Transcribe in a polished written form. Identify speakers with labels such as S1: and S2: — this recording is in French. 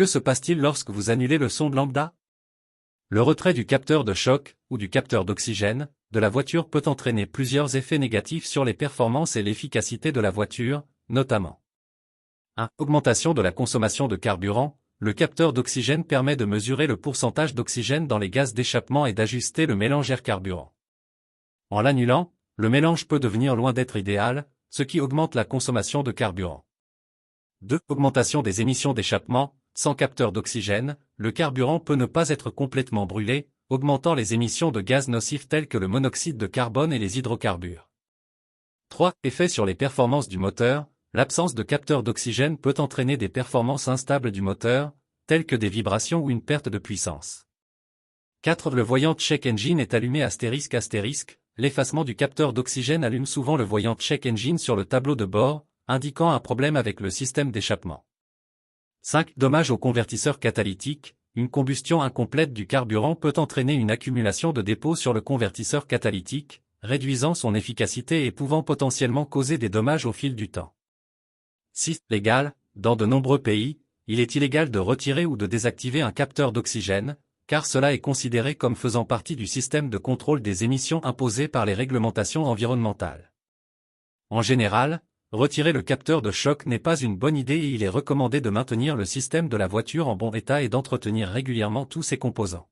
S1: Que se passe-t-il lorsque vous annulez le sonde lambda? Le retrait du capteur de choc, ou du capteur d'oxygène, de la voiture peut entraîner plusieurs effets négatifs sur les performances et l'efficacité de la voiture, notamment 1. Augmentation de la consommation de carburant. Le capteur d'oxygène permet de mesurer le pourcentage d'oxygène dans les gaz d'échappement et d'ajuster le mélange air-carburant. En l'annulant, le mélange peut devenir loin d'être idéal, ce qui augmente la consommation de carburant. 2. Augmentation des émissions d'échappement. Sans capteur d'oxygène, le carburant peut ne pas être complètement brûlé, augmentant les émissions de gaz nocifs tels que le monoxyde de carbone et les hydrocarbures. 3. Effet sur les performances du moteur. L'absence de capteur d'oxygène peut entraîner des performances instables du moteur, telles que des vibrations ou une perte de puissance. 4. Le voyant check engine est allumé ***. L'effacement du capteur d'oxygène allume souvent le voyant check engine sur le tableau de bord, indiquant un problème avec le système d'échappement. 5. Dommage au convertisseur catalytique. Une combustion incomplète du carburant peut entraîner une accumulation de dépôts sur le convertisseur catalytique, réduisant son efficacité et pouvant potentiellement causer des dommages au fil du temps. 6. Légal. Dans de nombreux pays, il est illégal de retirer ou de désactiver un capteur d'oxygène, car cela est considéré comme faisant partie du système de contrôle des émissions imposées par les réglementations environnementales. En général, retirer le capteur de choc n'est pas une bonne idée et il est recommandé de maintenir le système de la voiture en bon état et d'entretenir régulièrement tous ses composants.